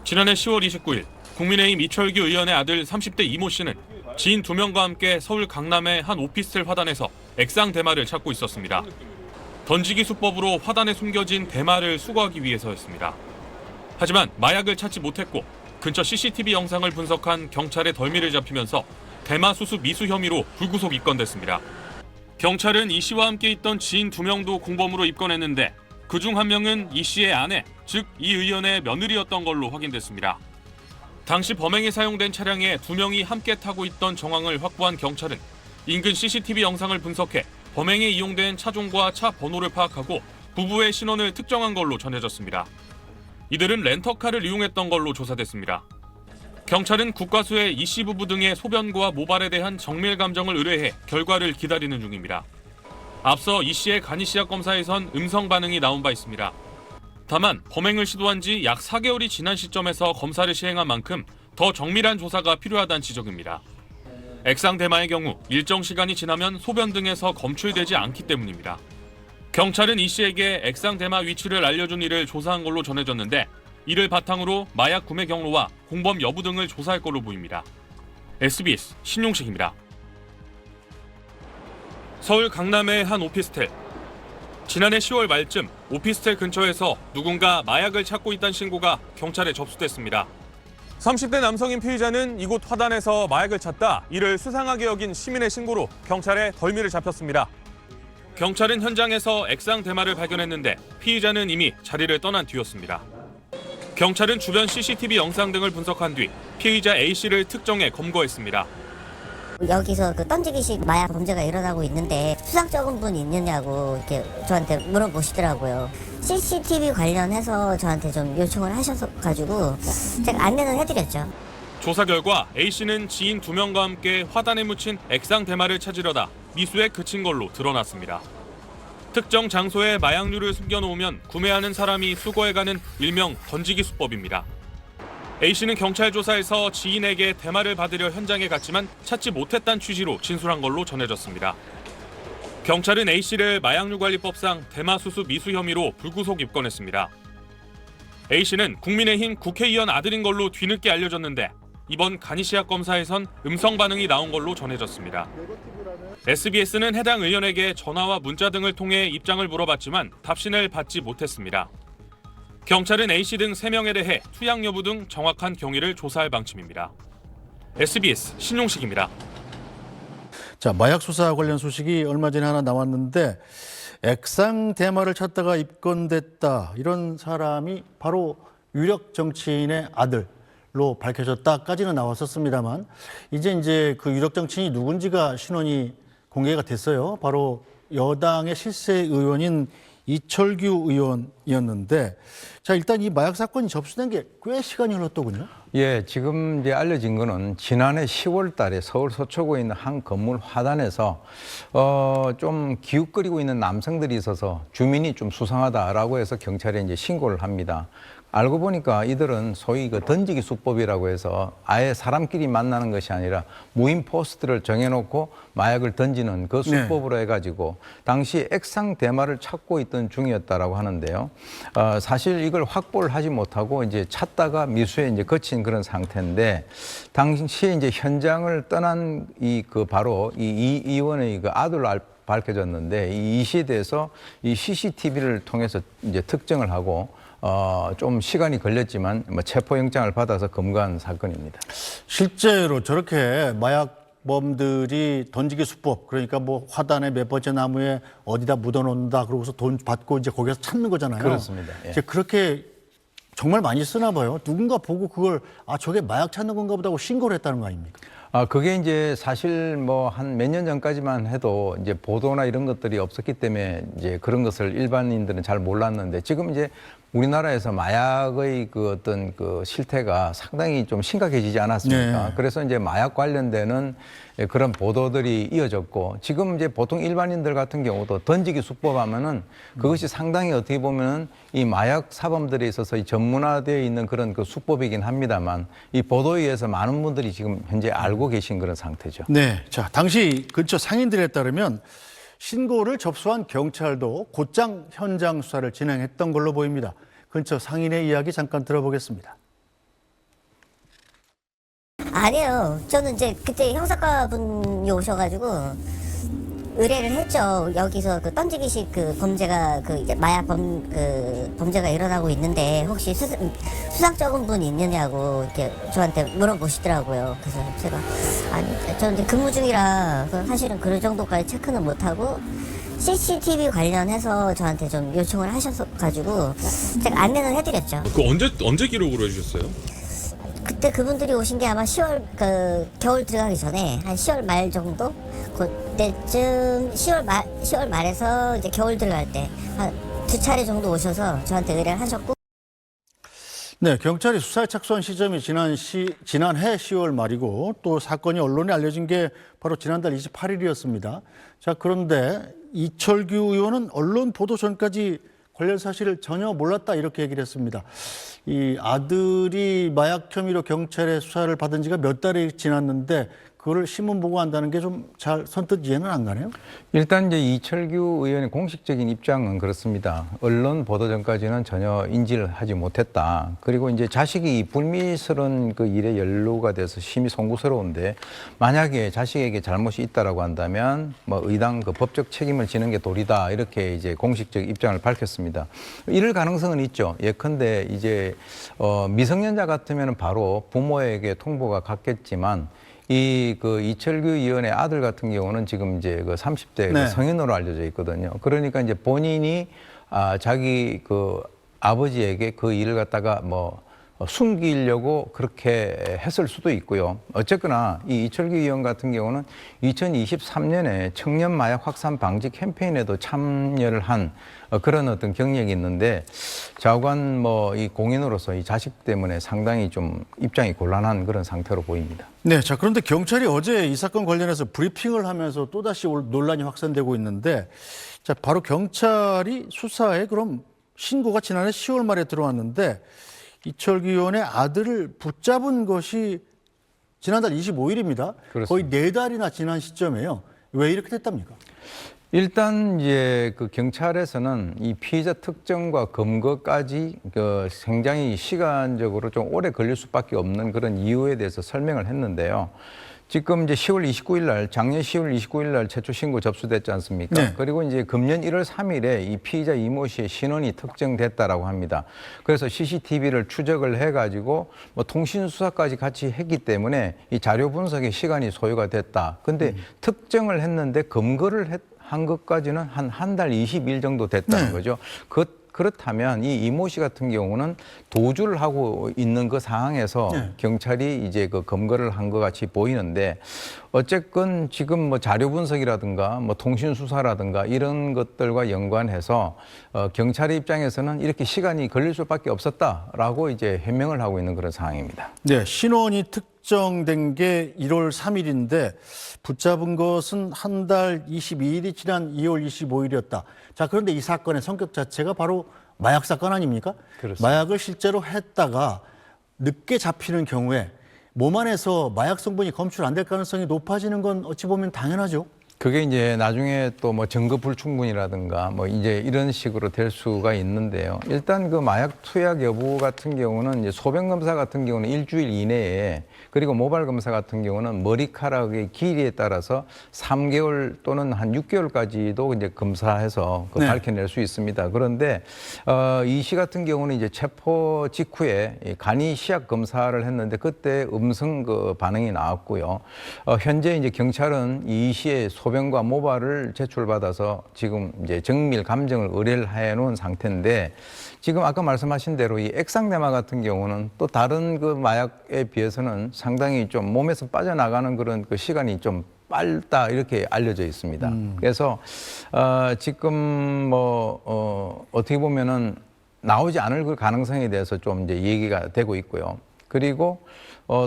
지난해 10월 29일 국민의힘 이철규 의원의 아들 30대 이모 씨는 지인 2명과 함께 서울 강남의 한 오피스텔 화단에서 액상 대마를 찾고 있었습니다. 던지기 수법으로 화단에 숨겨진 대마를 수거하기 위해서였습니다. 하지만 마약을 찾지 못했고 근처 CCTV 영상을 분석한 경찰의 덜미를 잡히면서 대마 수수 미수 혐의로 불구속 입건됐습니다. 경찰은 이 씨와 함께 있던 지인 2명도 공범으로 입건했는데 그중 한 명은 이 씨의 아내, 즉 이 의원의 며느리였던 걸로 확인됐습니다. 당시 범행에 사용된 차량에 2명이 함께 타고 있던 정황을 확보한 경찰은 인근 CCTV 영상을 분석해 범행에 이용된 차종과 차 번호를 파악하고 부부의 신원을 특정한 걸로 전해졌습니다. 이들은 렌터카를 이용했던 걸로 조사됐습니다. 경찰은 국과수에 이 씨 부부 등의 소변과 모발에 대한 정밀 감정을 의뢰해 결과를 기다리는 중입니다. 앞서 이 씨의 간이시약 검사에선 음성 반응이 나온 바 있습니다. 다만 범행을 시도한 지 약 4개월이 지난 시점에서 검사를 시행한 만큼 더 정밀한 조사가 필요하다는 지적입니다. 액상 대마의 경우 일정 시간이 지나면 소변 등에서 검출되지 않기 때문입니다. 경찰은 이 씨에게 액상 대마 위치를 알려준 이를 조사한 걸로 전해졌는데 이를 바탕으로 마약 구매 경로와 공범 여부 등을 조사할 걸로 보입니다. SBS 신용식입니다. 서울 강남의 한 오피스텔. 지난해 10월 말쯤 오피스텔 근처에서 누군가 마약을 찾고 있다는 신고가 경찰에 접수됐습니다. 30대 남성인 피의자는 이곳 화단에서 마약을 찾다 이를 수상하게 여긴 시민의 신고로 경찰에 덜미를 잡혔습니다. 경찰은 현장에서 액상 대마를 발견했는데 피의자는 이미 자리를 떠난 뒤였습니다. 경찰은 주변 CCTV 영상 등을 분석한 뒤 피의자 A씨를 특정해 검거했습니다. 여기서 그 던지기식 마약 범죄가 일어나고 있는데 수상적인 분 있느냐고 이렇게 저한테 물어보시더라고요. CCTV 관련해서 저한테 좀 요청을 하셔가지고 제가 안내는 해드렸죠. 조사 결과 A씨는 지인 2명과 함께 화단에 묻힌 액상 대마를 찾으려다 미수에 그친 걸로 드러났습니다. 특정 장소에 마약류를 숨겨놓으면 구매하는 사람이 수거해가는 일명 던지기 수법입니다. A씨는 경찰 조사에서 지인에게 대마를 받으려 현장에 갔지만 찾지 못했다는 취지로 진술한 걸로 전해졌습니다. 경찰은 A씨를 마약류관리법상 대마 수수 미수 혐의로 불구속 입건했습니다. A씨는 국민의힘 국회의원 아들인 걸로 뒤늦게 알려졌는데 이번 간이시약 검사에선 음성 반응이 나온 걸로 전해졌습니다. SBS는 해당 의원에게 전화와 문자 등을 통해 입장을 물어봤지만 답신을 받지 못했습니다. 경찰은 A씨 등 3명에 대해 투약 여부 등 정확한 경위를 조사할 방침입니다. SBS 신용식입니다. 자, 마약 수사 관련 소식이 얼마 전에 하나 나왔는데 액상 대마를 찾다가 입건됐다. 이런 사람이 바로 유력 정치인의 아들로 밝혀졌다까지는 나왔었습니다만 이제 그 유력 정치인이 누군지가 신원이 공개가 됐어요. 바로 여당의 실세 의원인 이철규 의원이었는데, 자, 일단 이 마약 사건이 접수된 게 꽤 시간이 흘렀더군요. 예, 지금 이제 알려진 거는 지난해 10월 달에 서울 서초구에 있는 한 건물 화단에서 좀 기웃거리고 있는 남성들이 있어서 주민이 좀 수상하다라고 해서 경찰에 이제 신고를 합니다. 알고 보니까 이들은 소위 그 던지기 수법이라고 해서 아예 사람끼리 만나는 것이 아니라 무인 포스트를 정해놓고 마약을 던지는 그 수법으로 해가지고 당시 액상 대마를 찾고 있던 중이었다라고 하는데요. 사실 이걸 확보를 하지 못하고 이제 찾다가 미수에 이제 거친 그런 상태인데 당시에 이제 현장을 떠난 바로 이 의원의 그 아들로 밝혀졌는데 이 씨에 대해서 이 CCTV를 통해서 이제 특정을 하고 좀 시간이 걸렸지만 체포영장을 받아서 검거한 사건입니다. 실제로 저렇게 마약범들이 던지기 수법, 그러니까 뭐 화단에 몇 번째 나무에 어디다 묻어놓는다 그러고서 돈 받고 이제 거기서 찾는 거잖아요. 그렇습니다. 예. 이제 그렇게 정말 많이 쓰나 봐요. 누군가 보고 그걸 저게 마약 찾는 건가 보다 하고 신고를 했다는 거 아닙니까? 그게 이제 사실 뭐 한 몇 년 전까지만 해도 이제 보도나 이런 것들이 없었기 때문에 이제 그런 것을 일반인들은 잘 몰랐는데 지금 이제 우리나라에서 마약의 그 어떤 그 실태가 상당히 좀 심각해지지 않았습니까? 네. 그래서 이제 마약 관련되는 그런 보도들이 이어졌고 지금 이제 보통 일반인들 같은 경우도 던지기 수법 하면은 그것이 상당히 어떻게 보면은 이 마약 사범들에 있어서 이 전문화되어 있는 그런 그 수법이긴 합니다만 이 보도에 의해서 많은 분들이 지금 현재 알고 계신 그런 상태죠. 네. 자, 당시 근처 상인들에 따르면 신고를 접수한 경찰도 곧장 현장 수사를 진행했던 걸로 보입니다. 근처 상인의 이야기 잠깐 들어보겠습니다. 아니에요. 저는 이제 그때 형사과분이 오셔가지고 의뢰를 했죠. 여기서 그 던지기식 그 범죄가 그 이제 마약 범죄가 일어나고 있는데 혹시 수상 적은 분 있느냐고 이렇게 저한테 물어보시더라고요. 그래서 제가 아니 저는 이제 근무 중이라 사실은 그런 정도까지 체크는 못하고 CCTV 관련해서 저한테 좀 요청을 하셔가지고 제가 안내는 해드렸죠. 그 언제 기록으로 해주셨어요? 그때 그분들이 오신 게 아마 10월 그 겨울 들어가기 전에 한 10월 말 정도 그때쯤 10월 말에서 이제 겨울 들어갈 때 한 2차례 정도 오셔서 저한테 의뢰를 하셨고. 네, 경찰이 수사에 착수한 시점이 지난해 10월 말이고 또 사건이 언론에 알려진 게 바로 지난달 28일이었습니다. 자, 그런데 이철규 의원은 언론 보도 전까지 관련 사실을 전혀 몰랐다 이렇게 얘기를 했습니다. 이 아들이 마약 혐의로 경찰의 수사를 받은 지가 몇 달이 지났는데 그거를 신문 보고 한다는 게 좀 잘 선뜻 이해는 안 가네요. 일단 이제 이철규 의원의 공식적인 입장은 그렇습니다. 언론 보도 전까지는 전혀 인지를 하지 못했다. 그리고 이제 자식이 불미스러운 그 일에 연루가 돼서 심히 송구스러운데 만약에 자식에게 잘못이 있다라고 한다면 뭐 의당 그 법적 책임을 지는 게 도리다 이렇게 이제 공식적 입장을 밝혔습니다. 이럴 가능성은 있죠. 예컨대 이제 미성년자 같으면 바로 부모에게 통보가 갔겠지만. 그 이철규 의원의 아들 같은 경우는 지금 이제 그 30대 네. 그 성인으로 알려져 있거든요. 그러니까 이제 본인이 자기 그 아버지에게 그 일을 갖다가 뭐 숨기려고 그렇게 했을 수도 있고요. 어쨌거나 이 이철규 의원 같은 경우는 2023년에 청년 마약 확산 방지 캠페인에도 참여를 한 그런 어떤 경력이 있는데 좌우간 뭐 이 공인으로서 이 자식 때문에 상당히 좀 입장이 곤란한 그런 상태로 보입니다. 네, 자 그런데 경찰이 어제 이 사건 관련해서 브리핑을 하면서 또다시 논란이 확산되고 있는데 자 바로 경찰이 수사에 그럼 신고가 지난해 10월 말에 들어왔는데 이철규 의원의 아들을 붙잡은 것이 지난달 25일입니다. 그렇습니다. 거의 4달이나 지난 시점이에요. 왜 이렇게 됐답니까? 일단 이제 그 경찰에서는 이 피의자 특정과 검거까지 그 굉장히 시간적으로 좀 오래 걸릴 수밖에 없는 그런 이유에 대해서 설명을 했는데요. 지금 이제 10월 29일 날, 작년 10월 29일 날 최초 신고 접수됐지 않습니까? 네. 그리고 이제 금년 1월 3일에 이 피의자 이모 씨의 신원이 특정됐다라고 합니다. 그래서 CCTV를 추적을 해가지고 뭐 통신 수사까지 같이 했기 때문에 이 자료 분석에 시간이 소요가 됐다. 근데 특정을 했는데 검거를 한 것까지는 한 달 20일 정도 됐다는 네. 거죠. 그렇다면 이 이모 씨 같은 경우는 도주를 하고 있는 그 상황에서 네. 경찰이 이제 그 검거를 한 것 같이 보이는데 어쨌건 지금 뭐 자료 분석이라든가 뭐 통신 수사라든가 이런 것들과 연관해서 경찰의 입장에서는 이렇게 시간이 걸릴 수밖에 없었다라고 이제 해명을 하고 있는 그런 상황입니다. 네, 신원이 특정된 게 1월 3일인데 붙잡은 것은 한 달 22일이 지난 2월 25일이었다. 자, 그런데 이 사건의 성격 자체가 바로 마약 사건 아닙니까? 그렇습니다. 마약을 실제로 했다가 늦게 잡히는 경우에 몸 안에서 마약 성분이 검출 안 될 가능성이 높아지는 건 어찌 보면 당연하죠. 그게 이제 나중에 또 뭐 증거 불충분이라든가 뭐 이제 이런 식으로 될 수가 있는데요. 일단 그 마약 투약 여부 같은 경우는 이제 소변 검사 같은 경우는 일주일 이내에 그리고 모발 검사 같은 경우는 머리카락의 길이에 따라서 3개월 또는 한 6개월까지도 이제 검사해서 네. 밝혀낼 수 있습니다. 그런데 이 씨 같은 경우는 이제 체포 직후에 이 간이 시약 검사를 했는데 그때 음성 그 반응이 나왔고요. 현재 이제 경찰은 이 씨의 소변과 모발을 제출받아서 지금 이제 정밀 감정을 의뢰를 해놓은 상태인데 지금 아까 말씀하신 대로 이 액상대마 같은 경우는 또 다른 그 마약에 비해서는 상당히 좀 몸에서 빠져나가는 그런 그 시간이 좀 빨다 이렇게 알려져 있습니다. 그래서 지금 뭐 어떻게 보면은 나오지 않을 그 가능성에 대해서 좀 이제 얘기가 되고 있고요. 그리고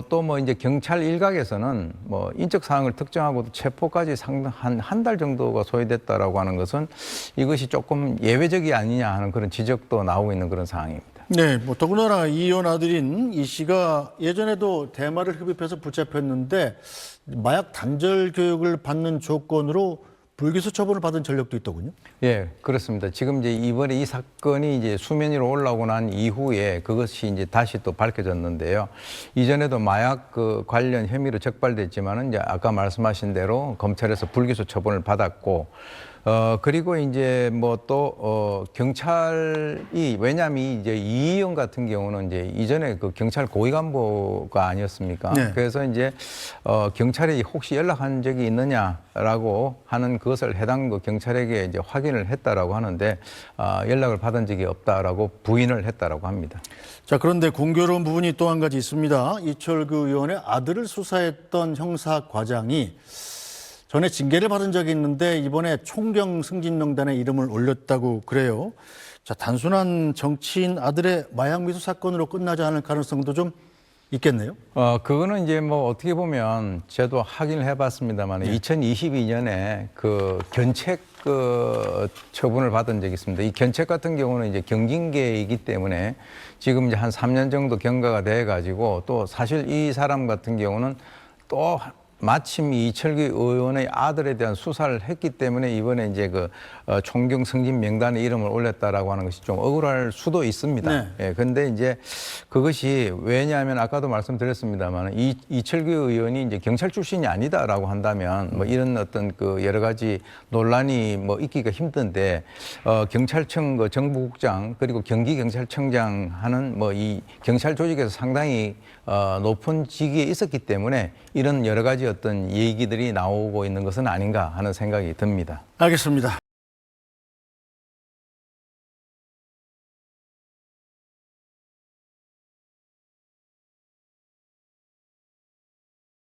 또 뭐 이제 경찰 일각에서는 뭐 인적 사항을 특정하고도 체포까지 상당 한 달 정도가 소요됐다라고 하는 것은 이것이 조금 예외적이 아니냐 하는 그런 지적도 나오고 있는 그런 상황입니다. 네, 뭐 더군다나 이 의원 아들인 이 씨가 예전에도 대마를 흡입해서 붙잡혔는데 마약 단절 교육을 받는 조건으로 불기소 처분을 받은 전력도 있더군요. 예, 그렇습니다. 지금 이제 이번에 이 사건이 이제 수면 위로 올라오고 난 이후에 그것이 이제 다시 또 밝혀졌는데요. 이전에도 마약 관련 혐의로 적발됐지만은 이제 아까 말씀하신 대로 검찰에서 불기소 처분을 받았고, 그리고 이제 뭐 또 경찰이, 왜냐하면 이제 이 의원 같은 경우는 이제 이전에 그 경찰 고위 간부가 아니었습니까? 네. 그래서 이제 경찰이 혹시 연락한 적이 있느냐라고 하는 그것을 해당 그 경찰에게 이제 확인을 했다라고 하는데, 연락을 받은 적이 없다라고 부인을 했다라고 합니다. 자, 그런데 공교로운 부분이 또 한 가지 있습니다. 이철규 의원의 아들을 수사했던 형사 과장이 전에 징계를 받은 적이 있는데 이번에 총경 승진명단에 이름을 올렸다고 그래요. 자, 단순한 정치인 아들의 마약 미수 사건으로 끝나지 않을 가능성도 좀 있겠네요. 그거는 이제 뭐 어떻게 보면 저도 확인을 해봤습니다만 2022년에 그 견책 처분을 받은 적이 있습니다. 이 견책 같은 경우는 이제 경징계이기 때문에 지금 이제 한 3년 정도 경과가 돼 가지고, 또 사실 이 사람 같은 경우는 또 마침 이철규 의원의 아들에 대한 수사를 했기 때문에 이번에 이제 그 총경 승진 명단에 이름을 올렸다라고 하는 것이 좀 억울할 수도 있습니다. 네. 예, 근데 이제 그것이 왜냐하면 아까도 말씀드렸습니다만 이철규 의원이 이제 경찰 출신이 아니다라고 한다면 뭐 이런 어떤 그 여러 가지 논란이 뭐 있기가 힘든데, 경찰청 그 정부국장 그리고 경기경찰청장 하는 뭐 이 경찰 조직에서 상당히 높은 직위에 있었기 때문에 이런 여러 가지 어떤 얘기들이 나오고 있는 것은 아닌가 하는 생각이 듭니다. 알겠습니다.